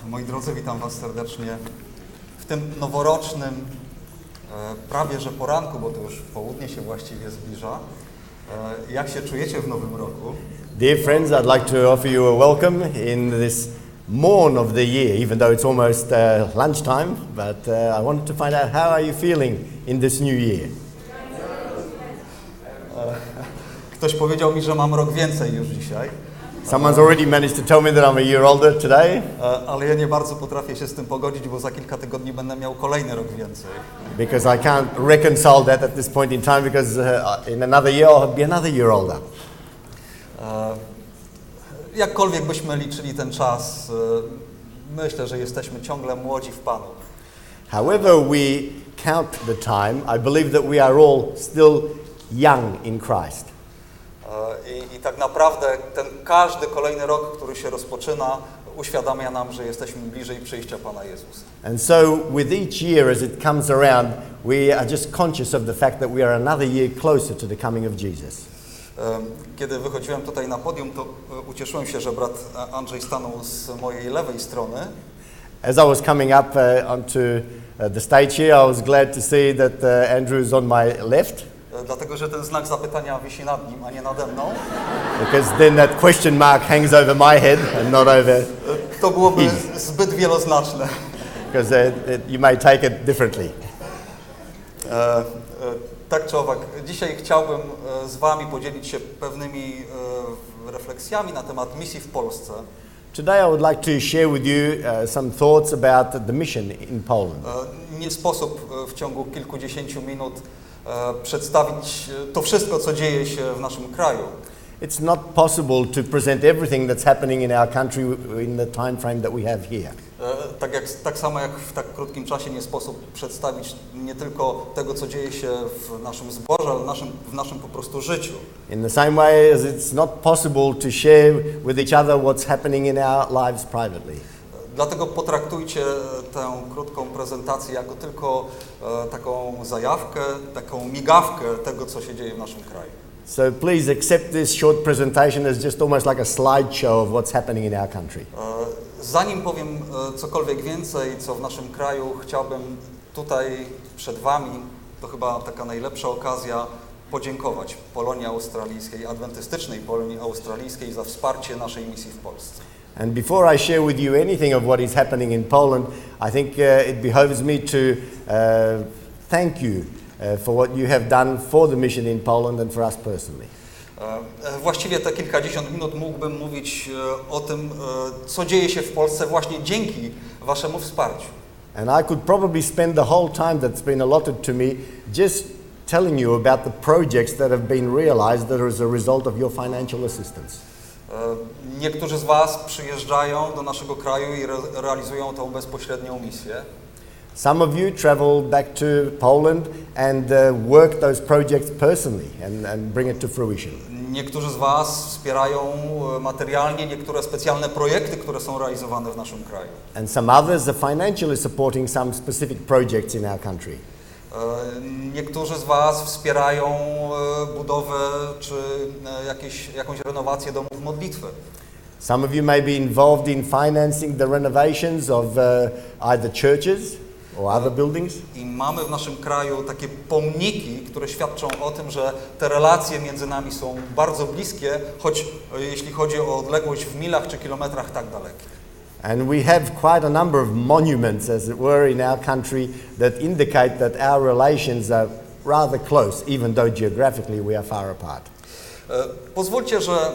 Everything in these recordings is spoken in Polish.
Moi drodzy, witam Was serdecznie w tym noworocznym prawie że poranku, bo to już południe się właściwie zbliża. Jak się czujecie w nowym roku? Dear friends, I'd like to offer you a welcome in this morn of the year, even though it's almost lunchtime, but I wanted to find out how are you feeling in this new year? Ktoś powiedział mi, że mam rok więcej już dzisiaj. Someone's already managed to tell me that I'm a year older today. Ale ja nie bardzo potrafię się z tym pogodzić, bo za kilka tygodni będę miał kolejny rok więcej. Because I can't reconcile that at this point in time, because in another year I'll be another year older. Jakkolwiek byśmy liczyli ten czas, myślę, że jesteśmy ciągle młodzi w Panu. However we count the time, I believe that we are all still young in Christ. I tak naprawdę ten każdy kolejny rok, który się rozpoczyna, uświadamia nam, że jesteśmy bliżej przyjścia Pana Jezusa. And so with each year as it comes around, we are just conscious of the fact that we are another year closer to the coming of Jesus. Kiedy wychodziłem tutaj na podium, to ucieszyłem się, że brat Andrzej stanął z mojej lewej strony. As I was coming up onto the stage here, I was glad to see that Andrew is on my left. Dlatego, że ten znak zapytania wisi nad nim, a nie nade mną. Because then that question mark hangs over my head and not over To byłoby zbyt wieloznaczne. because you may take it differently. Tak czy owak, dzisiaj chciałbym z Wami podzielić się pewnymi refleksjami na temat misji w Polsce. Today I would like to share with you some thoughts about the mission in Poland. Nie sposób w ciągu kilkudziesięciu minut przedstawić to wszystko, co dzieje się w naszym kraju. It's not possible to present everything that's happening in our country in the time frame that we have here. Tak samo jak w tak krótkim czasie nie sposób przedstawić nie tylko tego, co dzieje się w naszym zborze, ale w naszym po prostu życiu. In the same way as it's not possible to share with each other what's happening in our lives privately. Dlatego potraktujcie tę krótką prezentację jako tylko taką zajawkę, taką migawkę tego, co się dzieje w naszym kraju. So please accept this short presentation as just almost like a slideshow of what's happening in our country. Zanim powiem cokolwiek więcej, co w naszym kraju, chciałbym tutaj przed Wami, to chyba taka najlepsza okazja, podziękować Polonii Australijskiej, Adwentystycznej Polonii Australijskiej za wsparcie naszej misji w Polsce. And before I share with you anything of what is happening in Poland, I think it behoves me to thank you for what you have done for the mission in Poland and for us personally. Właściwie te kilkadziesiąt minut mógłbym mówić o tym, co dzieje się w Polsce właśnie dzięki Waszemu wsparciu. And I could probably spend the whole time that's been allotted to me just telling you about the projects that have been realized that as a result of your financial assistance. Niektórzy z Was przyjeżdżają do naszego kraju i realizują tą bezpośrednią misję. Some of you travel back to Poland and work those projects personally and bring it to fruition. Niektórzy z Was wspierają materialnie niektóre specjalne projekty, które są realizowane w naszym kraju. And some others are financially supporting some specific projects in our country. Niektórzy z Was wspierają budowę czy jakąś renowację domów modlitwy. Some of you may be involved in financing the renovations of either churches or other buildings. I mamy w naszym kraju takie pomniki, które świadczą o tym, że te relacje między nami są bardzo bliskie, choć jeśli chodzi o odległość w milach czy kilometrach tak dalekie. And we have quite a number of monuments, as it were, in our country that indicate that our relations are rather close, even though geographically we are far apart. Pozwólcie, że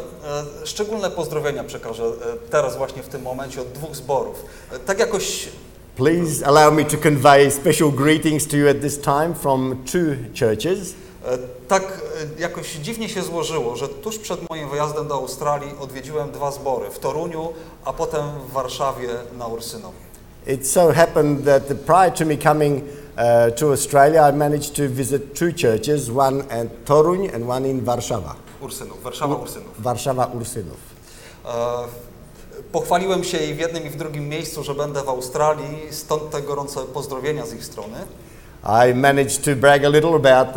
szczególne pozdrowienia przekażę teraz właśnie w tym momencie od dwóch zborów. Tak jakoś Please allow me to convey special greetings to you at this time from two churches. Tak jakoś dziwnie się złożyło, że tuż przed moim wyjazdem do Australii odwiedziłem dwa zbory w Toruniu, a potem w Warszawie na Ursynowie. It so happened that prior to me coming to Australia, I managed to visit two churches, one in Toruń and one in Warszawa. Ursynów, Warszawa Ursynów. Warszawa Ursynów. Pochwaliłem się i w jednym i w drugim miejscu, że będę w Australii, stąd te gorące pozdrowienia z ich strony. I managed to brag a little about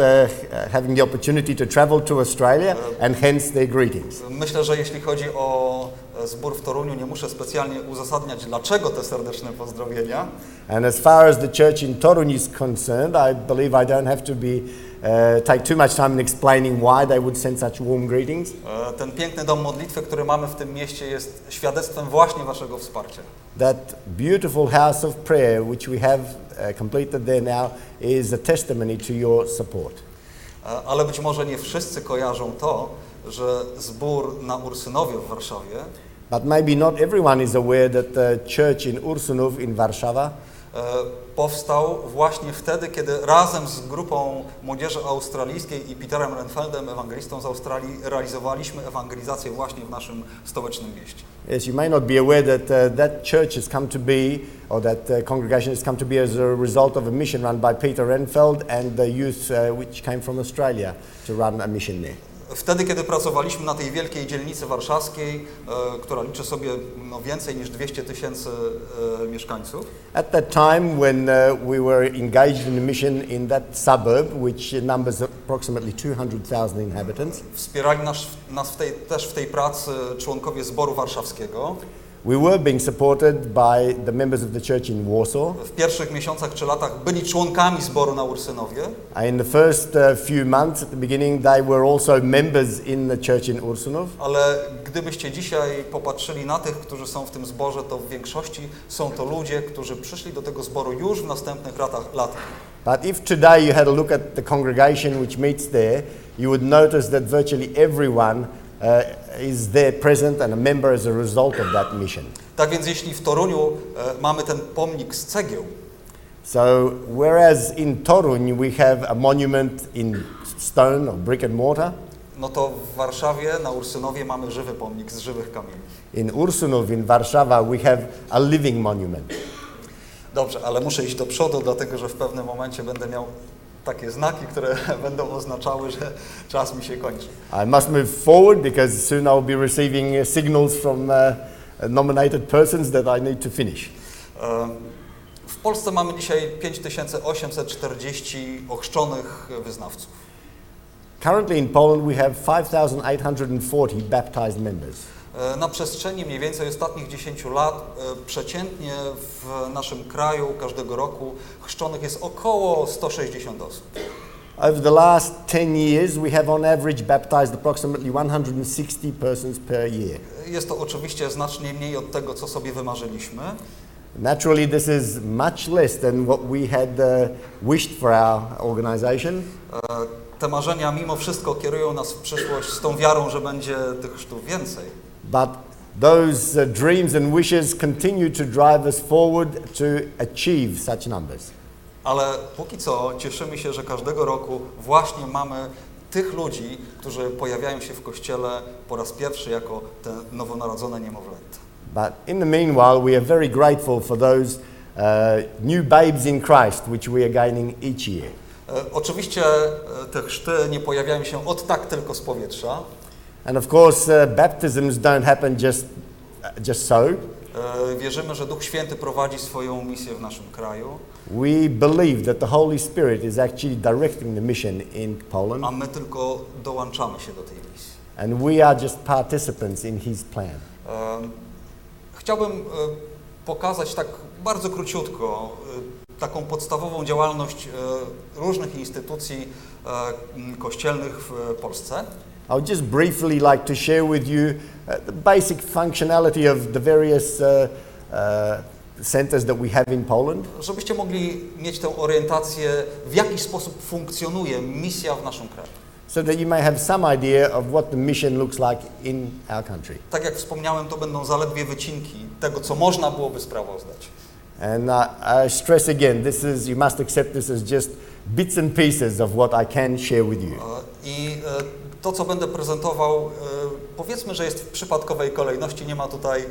having the opportunity to travel to Australia and hence their greetings. Myślę, że jeśli chodzi o zbór w Toruniu, nie muszę specjalnie uzasadniać, dlaczego te serdeczne pozdrowienia. And as far as the church in Toruń is concerned, I believe I don't have to take too much time in explaining why they would send such warm greetings. Ten piękny dom modlitwy, który mamy w tym mieście, jest świadectwem właśnie waszego wsparcia. That beautiful house of prayer which we have completed there now is a testimony to your support. Ale być może nie wszyscy kojarzą to, że zbór na Ursynowie w Warszawie, But maybe not everyone is aware that the church in Ursynów in Warszawa powstał właśnie wtedy, kiedy razem z grupą młodzieży australijskiej i Peterem Renfeldem, ewangelistą z Australii, realizowaliśmy ewangelizację właśnie w naszym stołecznym mieście. Yes, you may not be aware that that church has come to be, or that congregation has come to be as a result of a mission run by Peter Renfeld and the youth which came from Australia to run a mission there. Wtedy, kiedy pracowaliśmy na tej wielkiej dzielnicy warszawskiej, która liczy sobie więcej niż 200 000 mieszkańców. At that time when we were engaged in a mission in that suburb, which numbers approximately 200,000 inhabitants. Wspierali nas też w tej pracy członkowie zboru warszawskiego. We were being supported by the members of the church in Warsaw. W pierwszych miesiącach czy latach byli członkami zboru na Ursynowie. In the first few months at the beginning, they were also members in the church in Ursynów. Ale gdybyście dzisiaj popatrzyli na tych, którzy są w tym zborze, to w większości są to ludzie, którzy przyszli do tego zboru już w następnych latach. But if today you had a look at the congregation which meets there, you would notice that virtually everyone is there present and a member as a result of that mission. Tak więc jeśli w Toruniu mamy ten pomnik z cegieł, so whereas in Toruń we have a monument in stone or brick and mortar, no to w Warszawie na Ursynowie mamy żywy pomnik z żywych kamieni. in Ursynów in Warszawa we have a living monument. Dobrze, ale muszę iść do przodu, dlatego że w pewnym momencie będę miał takie znaki, które będą oznaczały, że czas mi się kończy. I must move forward because soon I'll be receiving signals from nominated persons that I need to finish. W Polsce mamy dzisiaj 5840 ochrzczonych wyznawców. Currently in Poland we have 5,840 baptized members. Na przestrzeni mniej więcej ostatnich 10 lat przeciętnie w naszym kraju każdego roku chrzczonych jest około 160 osób. Over the last 10 years we have on average baptized approximately 160 persons per year. Jest to oczywiście znacznie mniej od tego, co sobie wymarzyliśmy. Naturally this is much less than what we had wished for our organization. Te marzenia mimo wszystko kierują nas w przyszłość z tą wiarą, że będzie tych chrztów więcej. But those dreams and wishes continue to drive us forward to achieve such numbers. Ale póki co cieszymy się, że każdego roku właśnie mamy tych ludzi, którzy pojawiają się w Kościele po raz pierwszy jako te nowonarodzone niemowlęta. But in the meanwhile we are very grateful for those new babes in Christ which we are gaining each year. Oczywiście te chrzty nie pojawiają się od tak tylko z powietrza. And of course baptisms don't happen just so. Wierzymy, że Duch Święty prowadzi swoją misję w naszym kraju. We believe that the Holy Spirit is actually directing the mission in Poland. A my tylko dołączamy się do tej misji. And we are just participants in His plan. Chciałbym pokazać tak bardzo króciutko taką podstawową działalność różnych instytucji kościelnych w Polsce. I would just briefly like to share with you the basic functionality of the various centers that we have in Poland. Żebyście mogli mieć tę orientację, w jaki sposób funkcjonuje misja w naszym kraju. So that you may have some idea of what the mission looks like in our country. Tak jak wspomniałem, to będą zaledwie wycinki tego, co można byłoby sprawozdać. And I stress again, you must accept this as just bits and pieces of what I can share with you. I to, co będę prezentował, powiedzmy, że jest w przypadkowej kolejności, nie ma tutaj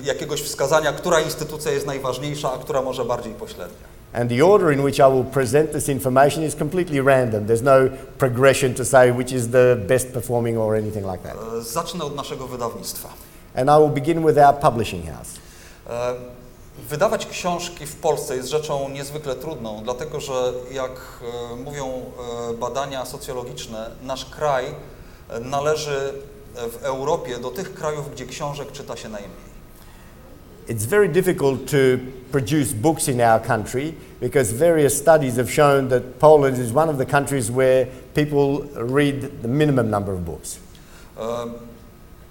jakiegoś wskazania, która instytucja jest najważniejsza, a która może bardziej pośrednia. And the order in which I will present this information is completely random. There's no progression to say which is the best performing or anything like that. Zacznę od naszego wydawnictwa. And I will begin with our publishing house. Wydawać książki w Polsce jest rzeczą niezwykle trudną, dlatego że jak mówią badania socjologiczne, nasz kraj należy w Europie do tych krajów, gdzie książek czyta się najmniej. It's very difficult to produce books in our country because various studies have shown that Poland is one of the countries where people read the minimum number of books.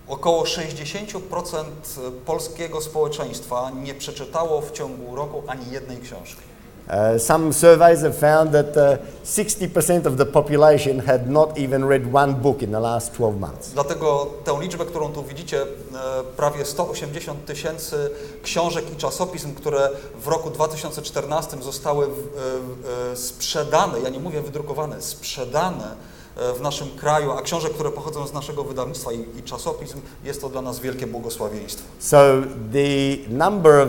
Około 60% polskiego społeczeństwa nie przeczytało w ciągu roku ani jednej książki. Some surveys have found that 60% of the population had not even read one book in the last 12 months. Dlatego tę liczbę, którą tu widzicie, prawie 180 000 książek i czasopism, które w roku 2014 zostały sprzedane, ja nie mówię wydrukowane, sprzedane w naszym kraju, a książek, które pochodzą z naszego wydawnictwa i czasopism, jest to dla nas wielkie błogosławieństwo. So the number of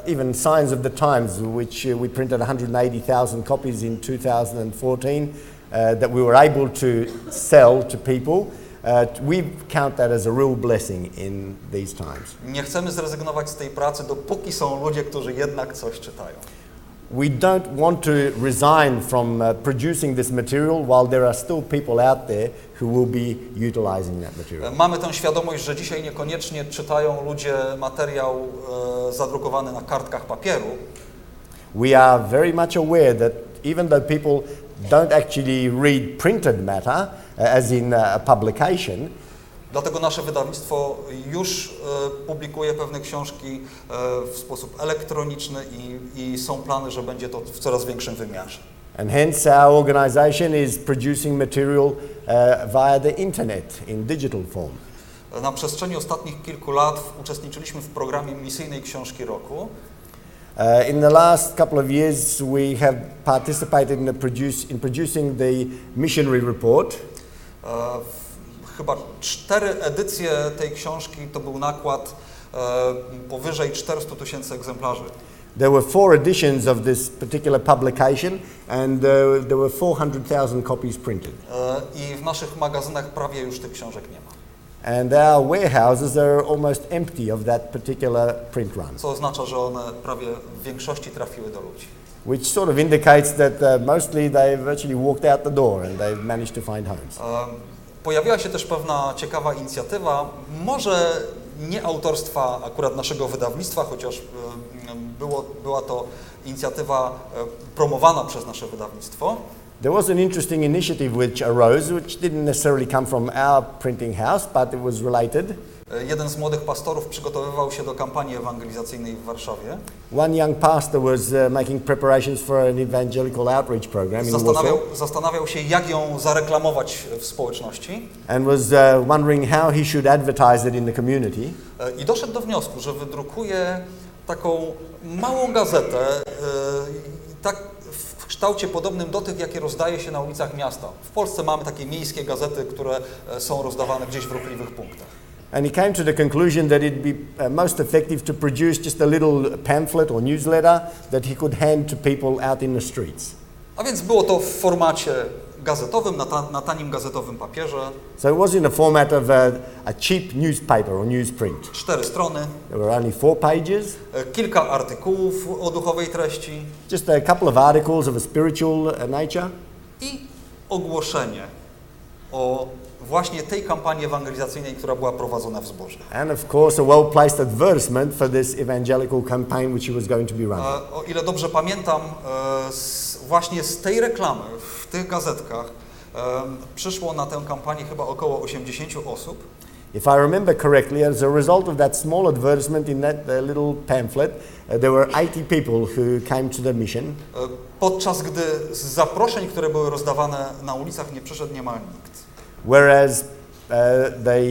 even Signs of the Times, which we printed 180,000 copies in 2014, that we were able to sell to people, we count that as a real blessing in these times. Nie chcemy zrezygnować z tej pracy, dopóki są ludzie, którzy jednak coś czytają. We don't want to resign from producing this material while there are still people out there who will be utilizing that material. Mamy tę świadomość, że dzisiaj niekoniecznie czytają ludzie materiał zadrukowany na kartkach papieru. We are very much aware that even though people don't actually read printed matter, as in a publication, dlatego nasze wydawnictwo już publikuje pewne książki w sposób elektroniczny i są plany, że będzie to w coraz większym wymiarze. And hence our organization is producing material via the internet in digital form. Na przestrzeni ostatnich kilku lat uczestniczyliśmy w programie misyjnej książki roku. In the last couple of years we have participated in producing the missionary report. Chyba 4 edycje tej książki to był nakład powyżej 400 000 egzemplarzy. There were 4 editions of this particular publication and there were 400,000 copies printed. I w naszych magazynach prawie już tych książek nie ma. And our warehouses are almost empty of that particular print run. Co oznacza, że one prawie w większości trafiły do ludzi. Which sort of indicates that mostly they've actually walked out the door and they've managed to find homes. Pojawiła się też pewna ciekawa inicjatywa, może nie autorstwa akurat naszego wydawnictwa, chociaż była to inicjatywa promowana przez nasze wydawnictwo. There was an interesting initiative which arose, which didn't necessarily come from our printing house, but it was related. Jeden z młodych pastorów przygotowywał się do kampanii ewangelizacyjnej w Warszawie. One young pastor was making preparations for an evangelical outreach program in Warsaw. Zastanawiał się, jak ją zareklamować w społeczności. And was wondering how he should advertise it in the community. I doszedł do wniosku, że wydrukuje taką małą gazetę, tak w kształcie podobnym do tych, jakie rozdaje się na ulicach miasta. W Polsce mamy takie miejskie gazety, które są rozdawane gdzieś w ruchliwych punktach. And he came to the conclusion that it'd be most effective to produce just a little pamphlet or newsletter that he could hand to people out in the streets. A więc było to w formacie gazetowym, na tanim gazetowym papierze. So it was in the format of a cheap newspaper or newsprint. 4 strony. There were only 4 pages. Kilka artykułów o duchowej treści. Just a couple of articles of a spiritual nature. I ogłoszenie o właśnie tej kampanii ewangelizacyjnej, która była prowadzona w zborze. And of course a well-placed advertisement for this evangelical campaign which he was going to be running. O ile dobrze pamiętam, właśnie z tej reklamy w tych gazetkach przyszło na tę kampanię chyba około 80 osób. If I remember correctly, as a result of that small advertisement in that little pamphlet, there were 80 people who came to the mission. Podczas gdy z zaproszeń, które były rozdawane na ulicach, nie przyszedł niemal nikt. Whereas the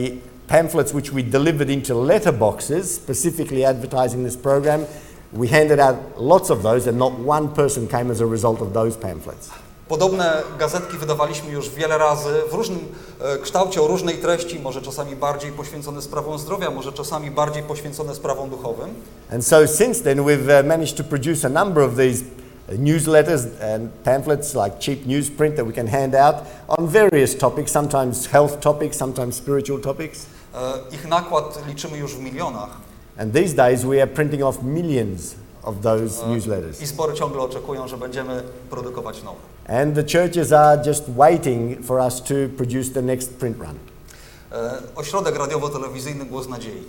pamphlets which we delivered into letterboxes, specifically advertising this program, we handed out lots of those and not one person came as a result of those pamphlets. Podobne gazetki wydawaliśmy już wiele razy w różnym kształcie, o różnej treści, może czasami bardziej poświęcone sprawom zdrowia, może czasami bardziej poświęcone sprawom duchowym. And so since then we've managed to produce a number of these newsletters and pamphlets like cheap newsprint that we can hand out on various topics, sometimes health topics, sometimes spiritual topics. Ich nakład liczymy już w milionach. And these days we are printing off millions of those newsletters. I zbory ciągle oczekują, że będziemy produkować nowe. And the churches are just waiting for us to produce the next print run. Ośrodek radiowo-telewizyjny Głos Nadziei.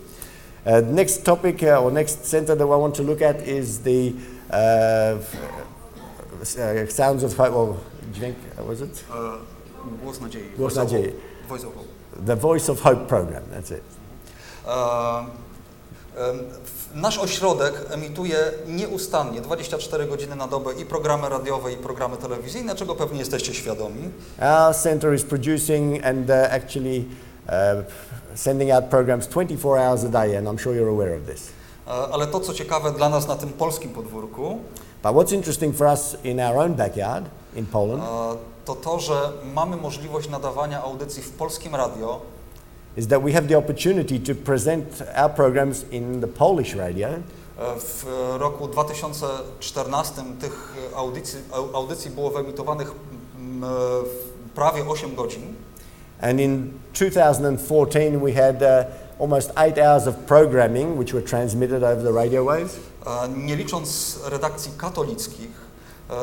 Next topic or next center that I want to look at is the sounds of hope, or dźwięk, was it? Głos Nadziei. Głos Nadziei. Voice of Hope. The Voice of Hope program, that's it. Nasz ośrodek emituje nieustannie 24 godziny na dobę i programy radiowe, i programy telewizyjne, czego pewnie jesteście świadomi. Our center is producing and actually sending out programs 24 hours a day, and I'm sure you're aware of this. Ale to, co ciekawe dla nas na tym polskim podwórku, But what's interesting for us in our own backyard in Poland to to, że mamy możliwość nadawania audycji w polskim radio, is that we have the opportunity to present our programs in the Polish radio. W roku 2014 tych audycji było wyemitowanych prawie 8 godzin. And in 2014 we had almost 8 hours of programming which were transmitted over the radio waves. Nie licząc redakcji katolickich,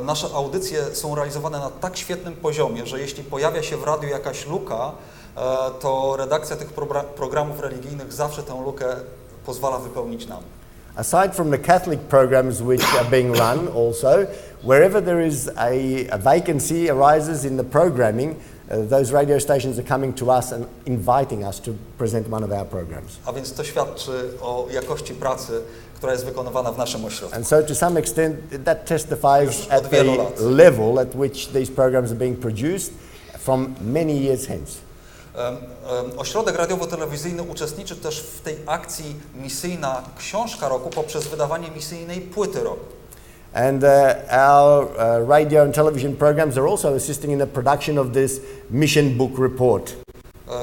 nasze audycje są realizowane na tak świetnym poziomie, że jeśli pojawia się w radiu jakaś luka, to redakcja tych programów religijnych zawsze tę lukę pozwala wypełnić nam. Aside from the Catholic programs which are being run also, wherever there is a vacancy arises in the programming, those radio stations are coming to us and inviting us to present one of our programs. A więc to świadczy o jakości pracy, która jest wykonywana w naszym ośrodku. And so to some extent that testifies at the level at which these programs are being produced from many years hence. Ośrodek radiowo-telewizyjny uczestniczy też w tej akcji misyjna Książka Roku poprzez wydawanie misyjnej Płyty Roku. And our radio and television programs are also assisting in the production of this Mission Book Report.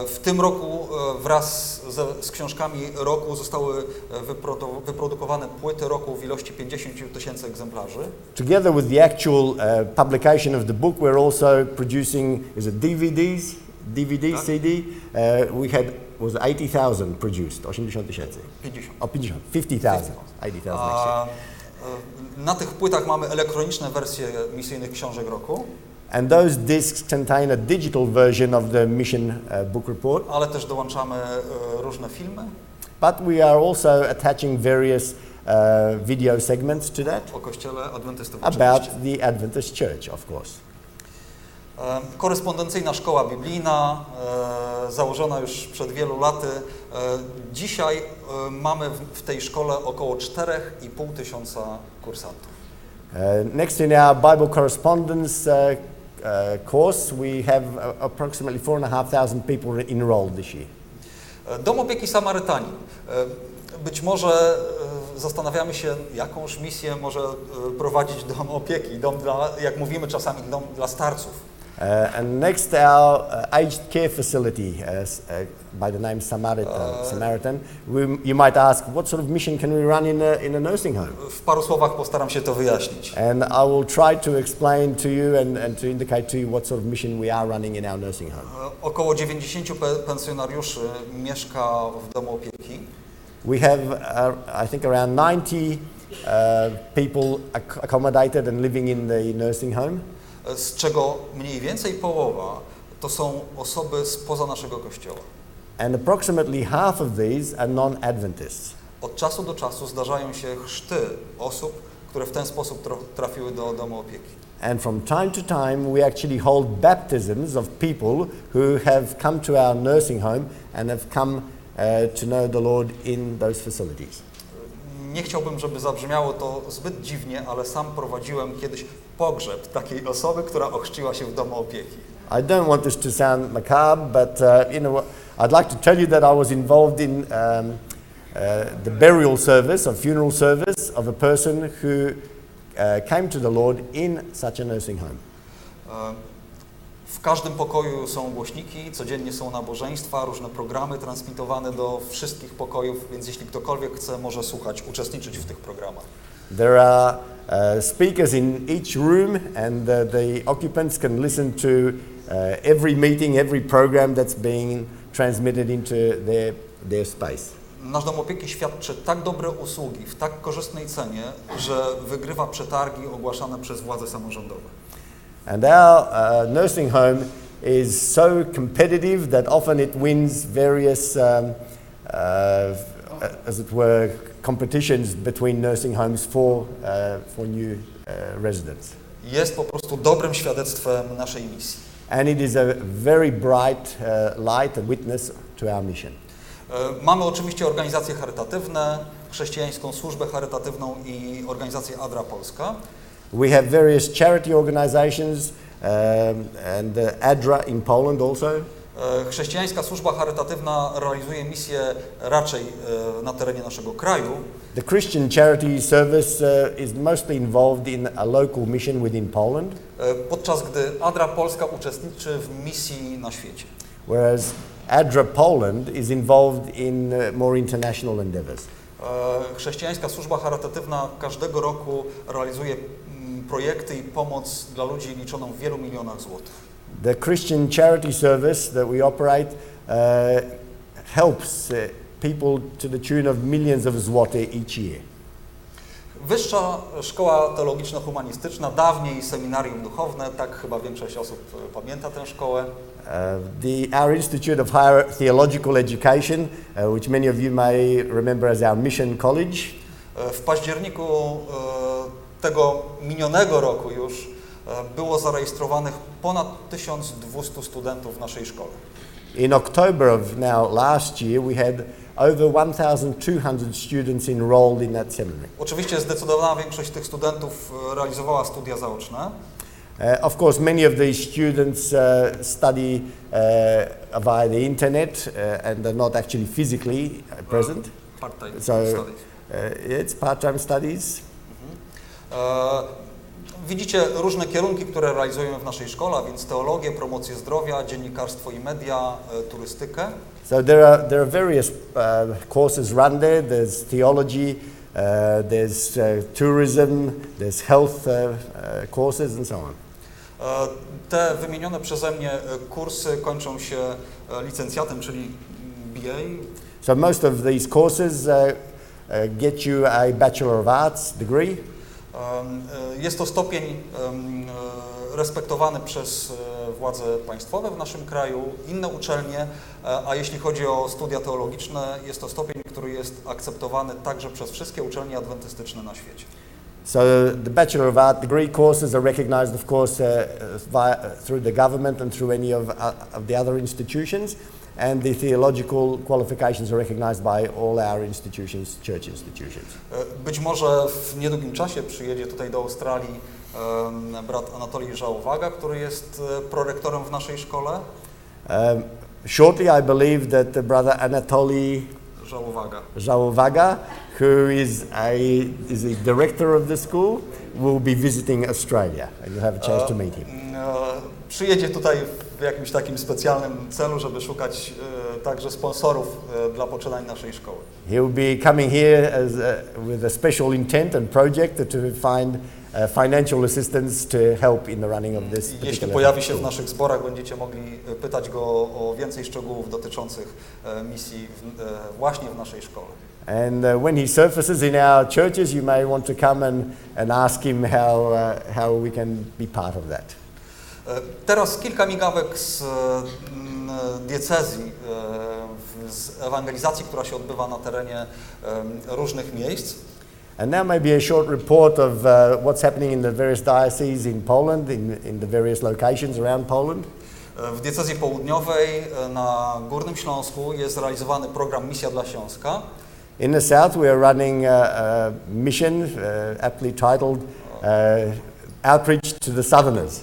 W tym roku wraz z książkami roku zostały wyprodukowane płyty roku w ilości 50 000 egzemplarzy. Together with the actual publication of the book, we're also producing, is it DVD, CD? We had, was 80,000 produced, 80 000. 50. Oh, 50, 50,000, 80,000 next year. Na tych płytach mamy elektroniczne wersje misyjnych książek roku. And those discs contain a digital version of the Mission Book Report. Ale też dołączamy różne filmy. But we are also attaching various video segments to that. O Kościele Adwentystów. About the Adventist Church, of course. Korespondencyjna szkoła biblijna, założona już przed wielu laty. Dzisiaj mamy w tej szkole około 4500 kursantów. Next in our Bible correspondence course, we have approximately 4,500 people enrolled this year. Dom opieki Samarytanin. Być może zastanawiamy się, jakąż misję może prowadzić dom opieki, dom dla, jak mówimy czasami, dom dla starców. And next our aged care facility by the name Samaritan. You might ask, what sort of mission can we run in a nursing home? W paru słowach postaram się to wyjaśnić. And I will try to explain to you and to indicate to you what sort of mission we are running in our nursing home. Około 90 pensjonariuszy mieszka w domu opieki. We have, I think, around 90 people accommodated and living in the nursing home. Z czego mniej więcej połowa to są osoby spoza naszego kościoła. And approximately half of these are non-Adventists. Od czasu do czasu zdarzają się chrzty osób, które w ten sposób trafiły do domu opieki. And from time to time we actually hold baptisms of people who have come to our nursing home and have come to know the Lord in those facilities. Nie chciałbym, żeby zabrzmiało to zbyt dziwnie, ale sam prowadziłem kiedyś pogrzeb takiej osoby, która ochrzciła się w domu opieki. I don't want this to sound macabre, but I'd like to tell you that I was involved in the burial service, or funeral service of a person who came to the Lord in such a nursing home. W każdym pokoju są głośniki, codziennie są nabożeństwa, różne programy transmitowane do wszystkich pokojów, więc jeśli ktokolwiek chce, może słuchać, uczestniczyć w tych programach. There are speakers in each room, and the occupants can listen to every meeting, every program that's being transmitted into their space. Nasz dom opieki świadczy tak dobre usługi w tak korzystnej cenie, że wygrywa przetargi ogłaszane przez władze samorządowe. And our nursing home is so competitive that often it wins various, as it were, competitions between nursing homes for new residents. Jest po prostu dobrym świadectwem naszej misji. And it is a very bright light and witness to our mission. Mamy oczywiście organizacje charytatywne, chrześcijańską służbę charytatywną i organizację Adra Polska. We have various charity organizations and ADRA in Poland also. Chrześcijańska służba charytatywna realizuje misję raczej na terenie naszego kraju. The Christian charity service is mostly involved in a local mission within Poland. Podczas gdy Adra Polska uczestniczy w misji na świecie. Whereas ADRA Poland is involved in more international endeavors. Chrześcijańska służba charytatywna każdego roku realizuje projekty i pomoc dla ludzi liczoną w wielu milionach złotych. The Christian charity service that we operate helps people to the tune of millions of zloty each year. Wyższa Szkoła Teologiczno-Humanistyczna, dawniej Seminarium Duchowne, tak chyba większość osób pamięta tę szkołę. Our Institute of Higher Theological Education, which many of you may remember as our mission college. W październiku tego minionego roku już było zarejestrowanych ponad 1200 studentów w naszej szkole. In October of now last year we had over 1,200 students enrolled in that seminary. Oczywiście zdecydowana większość tych studentów realizowała studia zaoczne. Of course, many of these students study via the internet and they're not actually physically present. Part-time So studies. It's part-time studies. Widzicie różne kierunki, które realizujemy w naszej szkole, a więc teologię, promocję zdrowia, dziennikarstwo i media, turystykę. So there are various courses run there. There's theology, there's tourism, there's health courses and so on. Te wymienione przeze mnie kursy kończą się licencjatem, czyli BA. So most of these courses get you a Bachelor of Arts degree. Jest to stopień respektowany przez władze państwowe w naszym kraju, inne uczelnie, a jeśli chodzi o studia teologiczne, jest to stopień, który jest akceptowany także przez wszystkie uczelnie adwentystyczne na świecie. So the Bachelor of Art degree courses are recognized, of course, through the government and through any of the other institutions, and the theological qualifications are recognized by all our institutions, church institutions. Być może w niedługim czasie przyjedzie tutaj do Australii brat Anatolij Żałowaga, który jest prorektorem w naszej szkole. Shortly, I believe that the brother Anatoli Żałowaga, who is a director of the school, will be visiting Australia, and you'll have a chance to meet him. Przyjedzie tutaj w jakimś takim specjalnym celu, żeby szukać także sponsorów dla poczynań naszej szkoły. He will be coming here with a special intent and project to find financial assistance to help in the running of this. Jeśli pojawi się w naszych zborach, będziecie mogli pytać go o więcej szczegółów dotyczących misji właśnie w naszej szkole. And when he surfaces in our churches, you may want to come and ask him how we can be part of that. Teraz kilka migawek z diecezji, z ewangelizacji, która się odbywa na terenie różnych miejsc. And now maybe a short report of what's happening in the various dioceses in Poland, in the various locations around Poland. W diecezji południowej na Górnym Śląsku jest realizowany program Misja dla Śląska. In the south we are running a mission aptly titled Outreach to the Southerners.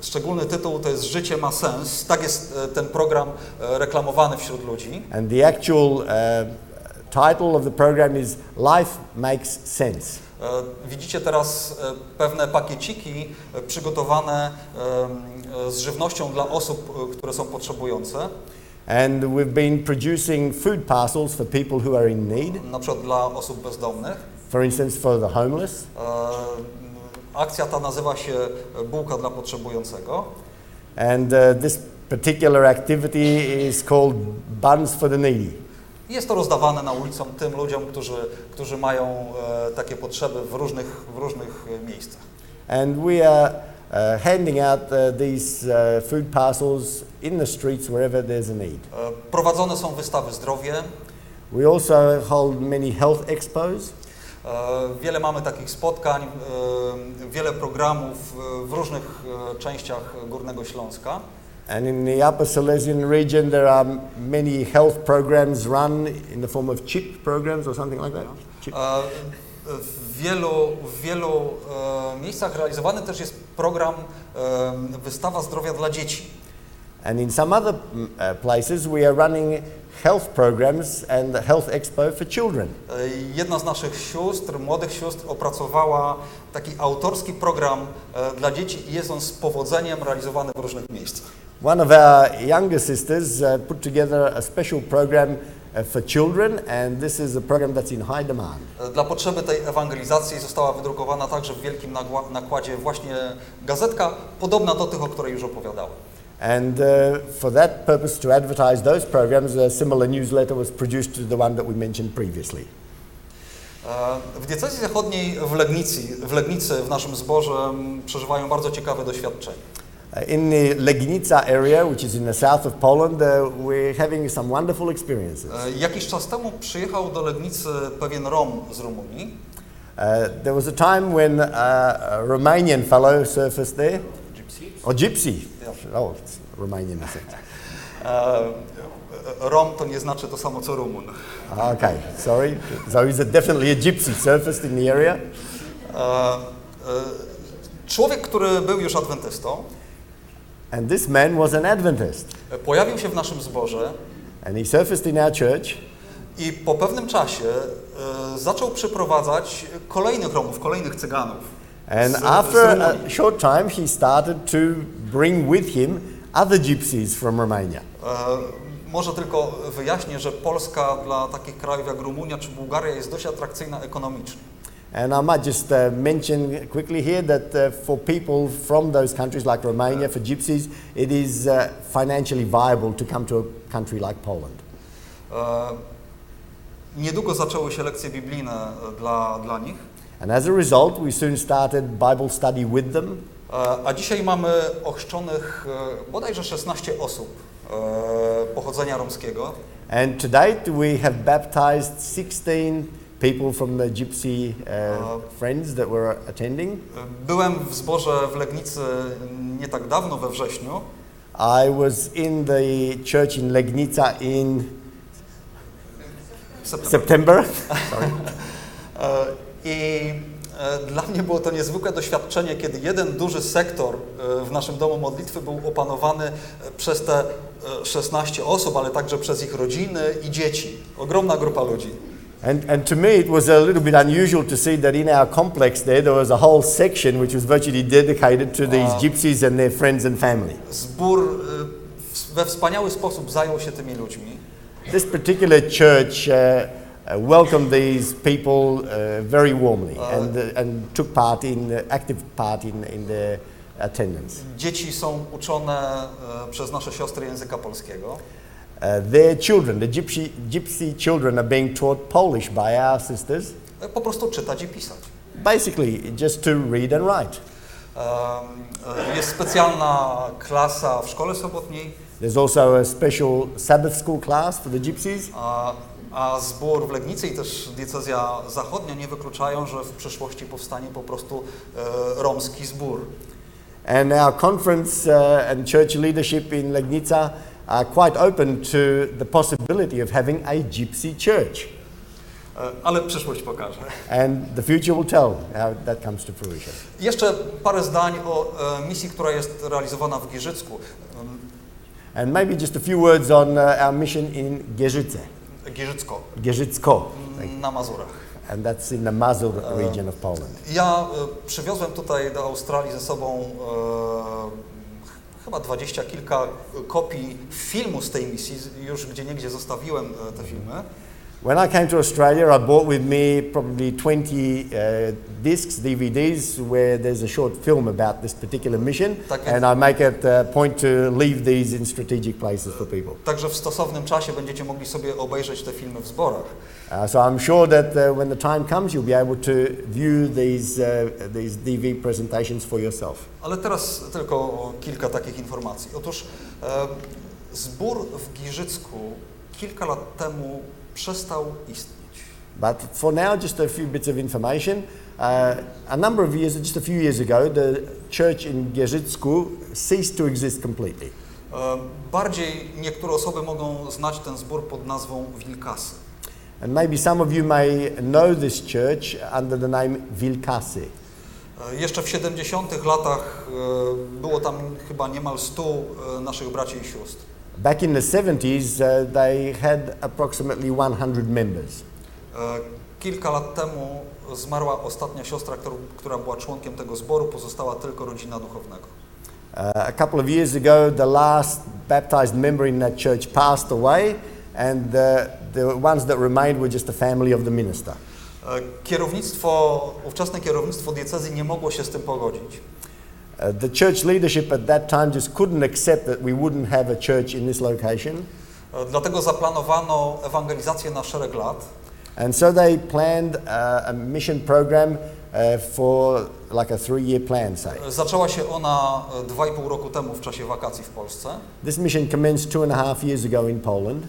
Szczególny tytuł to jest Życie ma sens. Tak jest ten program reklamowany wśród ludzi. And the actual title of the program is Life Makes Sense. Widzicie teraz pewne pakieciki przygotowane z żywnością dla osób, które są potrzebujące. And we've been producing food parcels for people who are in need. Na przykład dla osób bezdomnych. For instance, for the homeless. Akcja ta nazywa się Bułka dla potrzebującego. And this particular activity is called Buns for the Needy. Jest to rozdawane na ulicę tym ludziom, którzy mają takie potrzeby w różnych miejscach. And we are handing out these food parcels in the streets wherever there's a need. Prowadzone są wystawy zdrowie. We also hold many health expos. Wiele mamy takich spotkań, wiele programów w różnych częściach Górnego Śląska. And in the Upper Silesian region there are many health programs run in the form of CHIP programs or something like that. CHIP. W wielu miejscach realizowany też jest program Wystawa Zdrowia dla dzieci. And in some other places we are running health programs and the health expo for children. Jedna z naszych sióstr, młodych sióstr, opracowała taki autorski program dla dzieci i jest on z powodzeniem realizowany w różnych miejscach. One of our younger sisters put together a special program for children, and this is a program that's in high demand. Dla potrzeby tej ewangelizacji została wydrukowana także w wielkim nakładzie właśnie gazetka, podobna do tych, o której już opowiadałem. And for that purpose, to advertise those programs, a similar newsletter was produced to the one that we mentioned previously. W diecezji zachodniej w Legnicy w naszym zborze przeżywają bardzo ciekawe doświadczenie. In the Legnica area, which is in the south of Poland, we're having some wonderful experiences. Jakiś czas temu przyjechał do Legnicy pewien Rom z Rumunii. There was a time when a Romanian fellow surfaced there. Or gypsy. Yeah. Oh, it's Romanian. Rom to nie znaczy to samo co Rumun. Okay, sorry. So he's definitely a gypsy surfaced in the area. Człowiek, który był już adwentystą. And this man was an Adventist. Pojawił się w naszym zborze. And he surfaced in our church. I po pewnym czasie zaczął przyprowadzać kolejnych Romów, kolejnych Cyganów. And after a short time he started to bring with him other gypsies from Romania. Może tylko wyjaśnię, że Polska dla takich krajów jak Rumunia czy Bułgaria jest dość atrakcyjna ekonomicznie. And I might just mention quickly here that for people from those countries like Romania, for gypsies, it is financially viable to come to a country like Poland. Niedługo zaczęły się lekcje biblijne dla nich. And as a result, we soon started Bible study with them. A dzisiaj mamy ochrzczonych bodajże 16 osób pochodzenia romskiego. And to date we have baptized 16 people from the gypsy friends that were attending. Byłem w zborze w Legnicy nie tak dawno, we wrześniu. I was in the church in Legnica in September. Sorry. I dla mnie było to niezwykłe doświadczenie, kiedy jeden duży sektor w naszym domu modlitwy był opanowany przez te 16 osób, ale także przez ich rodziny i dzieci. Ogromna grupa ludzi. And to me it was a little bit unusual to see that in our complex there was a whole section which was virtually dedicated to these gypsies and their friends and family. Zbór we wspaniały sposób zajął się tymi ludźmi. This particular church welcomed these people very warmly and took part in active part in their attendance. Dzieci są uczone przez nasze siostry języka polskiego. Their children, the gypsy children, are being taught Polish by our sisters. Po prostu czytać i pisać. Basically, just to read and write. Jest specjalna klasa w szkole sobotniej. There's also a special Sabbath school class for the gypsies. A zbór w Legnicy i też diecezja zachodnia nie wykluczają, że w przyszłości powstanie po prostu romski zbór. And our conference and church leadership in Legnica are quite open to the possibility of having a gypsy church. Ale przyszłość pokaże. And the future will tell how that comes to fruition. Jeszcze parę zdań o misji, która jest realizowana w Giżycku. And maybe just a few words on our mission in Giżyce. Giżycko. Giżycko. Na Mazurach. and that's in the Mazur region of Poland. Ja przywiozłem tutaj do Australii ze sobą chyba 20 kilka kopii filmu z tej misji, już gdzieniegdzie zostawiłem te filmy. When I came to Australia, I brought with me probably 20 discs, DVDs, where there's a short film about this particular mission, and I make it a point to leave these in strategic places for people. Także w stosownym czasie będziecie mogli sobie obejrzeć te filmy w zborach. So I'm sure that when the time comes, you'll be able to view these DV presentations for yourself. Ale teraz tylko kilka takich informacji. Otóż zbór w Giżycku kilka lat temu przestał istnieć. But for now, just a few bits of information. A number of years, just a few years ago, the church in Giżycku ceased to exist completely. Bardziej niektóre osoby mogą znać ten zbór pod nazwą Wilkasy. And maybe some of you may know this church under the name Wilkasy. Jeszcze w 70. latach było tam chyba niemal 100 naszych braci i sióstr. Back in the 70s, they had approximately 100 members. Kilka lat temu zmarła ostatnia siostra, która była członkiem tego zboru, pozostała tylko rodzina duchownego. A couple of years ago, the last baptized member in that church passed away, and the ones that remained were just the family of the minister. Ówczesne kierownictwo diecezji nie mogło się z tym pogodzić. The church leadership at that time just couldn't accept that we wouldn't have a church in this location. Dlatego zaplanowano ewangelizację na szereg lat. And so they planned a mission program for like a 3-year plan, say. Zaczęła się ona 2,5 roku temu w czasie wakacji w Polsce. This mission commenced 2.5 years ago in Poland.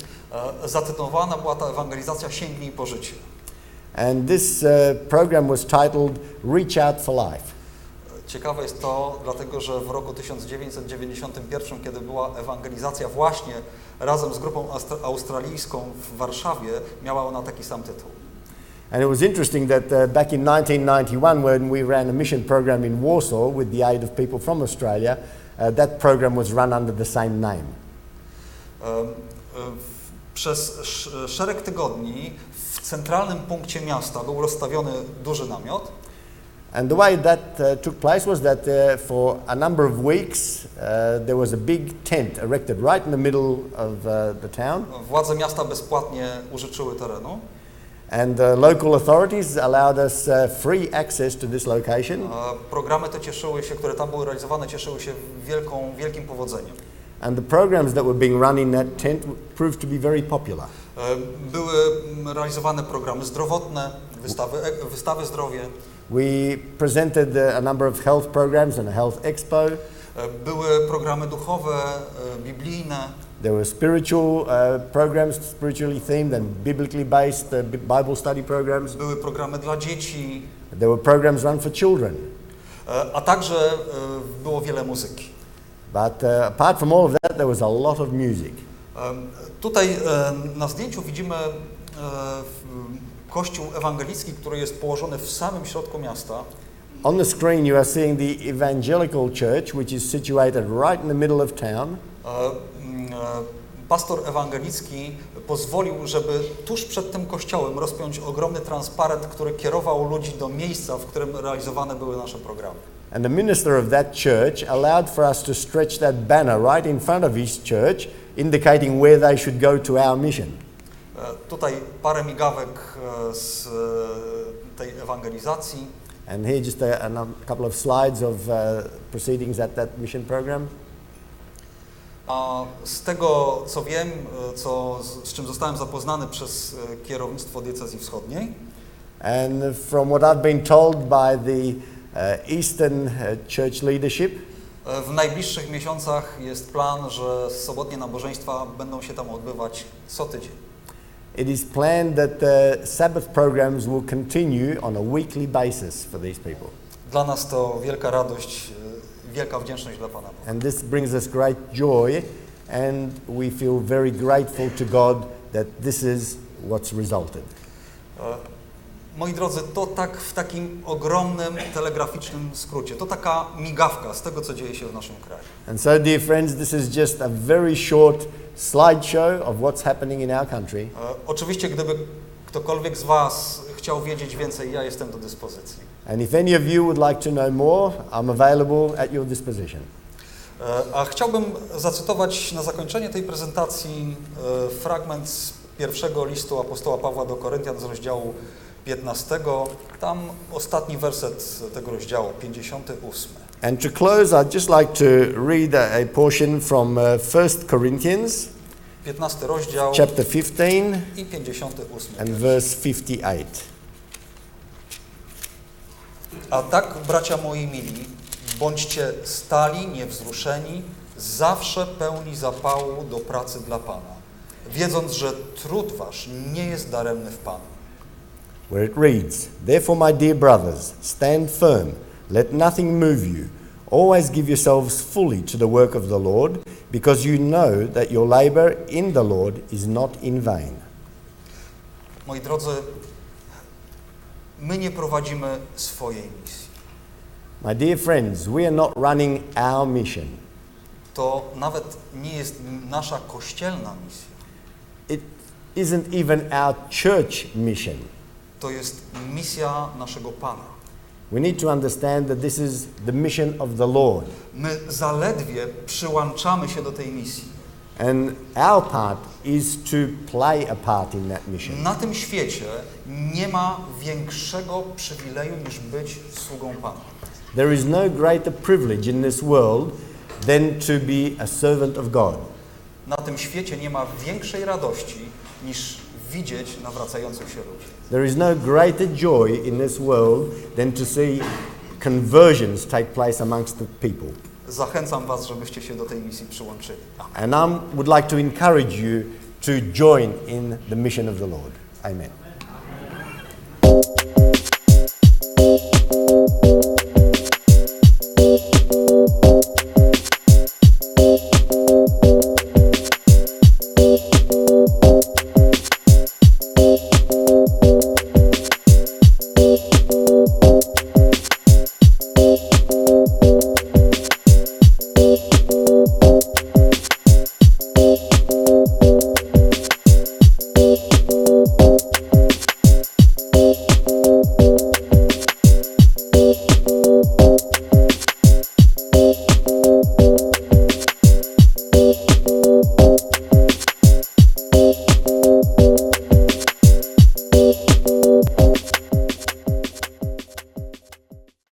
Zatytułowana była ta ewangelizacja Sięgnij po życie. And this program was titled Reach Out for Life. Ciekawe jest to, dlatego że w roku 1991, kiedy była ewangelizacja właśnie razem z grupą australijską w Warszawie, miała ona taki sam tytuł. And it was interesting that back in 1991, when we ran a mission program in Warsaw with the aid of people from Australia, that program was run under the same name. Przez szereg tygodni w centralnym punkcie miasta był rozstawiony duży namiot. And the way that took place was that for a number of weeks there was a big tent erected right in the middle of the town. Władze miasta bezpłatnie użyczyły terenu. And local authorities allowed us free access to this location. Programy te które tam były realizowane, cieszyły się wielkim powodzeniem. And the programs that were being run in that tent proved to be very popular. Były realizowane programy zdrowotne, wystawy zdrowie. We presented a number of health programs and a health expo. Były programy duchowe, biblijne. There were spiritual programs, spiritually themed and biblically based Bible study programs. Były programy dla dzieci. There were programs run for children. A także było wiele muzyki. But apart from all of that, there was a lot of music. Tutaj na zdjęciu widzimy kościół ewangelicki, który jest położony w samym środku miasta. On the screen you are seeing the evangelical church, which is situated right in the middle of town. Pastor ewangelicki pozwolił, żeby tuż przed tym kościołem rozpiąć ogromny transparent, który kierował ludzi do miejsca, w którym realizowane były nasze programy. And the minister of that church allowed for us to stretch that banner right in front of his church, indicating where they should go to our mission. Tutaj parę migawek z tej ewangelizacji. And here just a couple of slides of proceedings at that mission program. A z tego, co wiem, z czym zostałem zapoznany przez kierownictwo diecezji wschodniej. And from what I've been told by the Eastern Church leadership, w najbliższych miesiącach jest plan, że sobotnie nabożeństwa będą się tam odbywać co tydzień. It is planned that the Sabbath programs will continue on a weekly basis for these people. Dla nas to wielka radość, wielka wdzięczność dla Pana Boga. And this brings us great joy, and we feel very grateful to God that this is what's resulted. Moi drodzy, to tak w takim ogromnym, telegraficznym skrócie. To taka migawka z tego, co dzieje się w naszym kraju. And so, dear friends, this is just a very short slideshow of what's happening in our country. Oczywiście, gdyby ktokolwiek z Was chciał wiedzieć więcej, ja jestem do dyspozycji. And if any of you would like to know more, I'm available at your disposition. A chciałbym zacytować na zakończenie tej prezentacji fragment z pierwszego listu apostoła Pawła do Koryntian z rozdziału 15. Tam ostatni werset tego rozdziału, 58. And to close, I'd just like to read a portion from 1 Corinthians, 15 rozdział chapter 15 i 58. and verse 58. A tak, bracia moi mili, bądźcie stali, niewzruszeni, zawsze pełni zapału do pracy dla Pana, wiedząc, że trud wasz nie jest daremny w Panu. Where it reads, "Therefore, my dear brothers, stand firm, let nothing move you. Always give yourselves fully to the work of the Lord, because you know that your labor in the Lord is not in vain." Moi drodzy, my nie prowadzimy swojej misji. My dear friends, we are not running our mission. To nawet nie jest nasza kościelna misja. It isn't even our church mission. To jest misja naszego Pana. We need to understand that this is the mission of the Lord. My zaledwie przyłączamy się do tej misji. And our part is to play a part in that mission. Na tym świecie nie ma większego przywileju niż być sługą Pana. There is no greater privilege in this world than to be a servant of God. Na tym świecie nie ma większej radości niż widzieć nawracających się ludzi. There is no greater joy in this world than to see conversions take place amongst the people. Zachęcam was, żebyście się do tej misji przyłączyli. And I would like to encourage you to join in the mission of the Lord. Amen.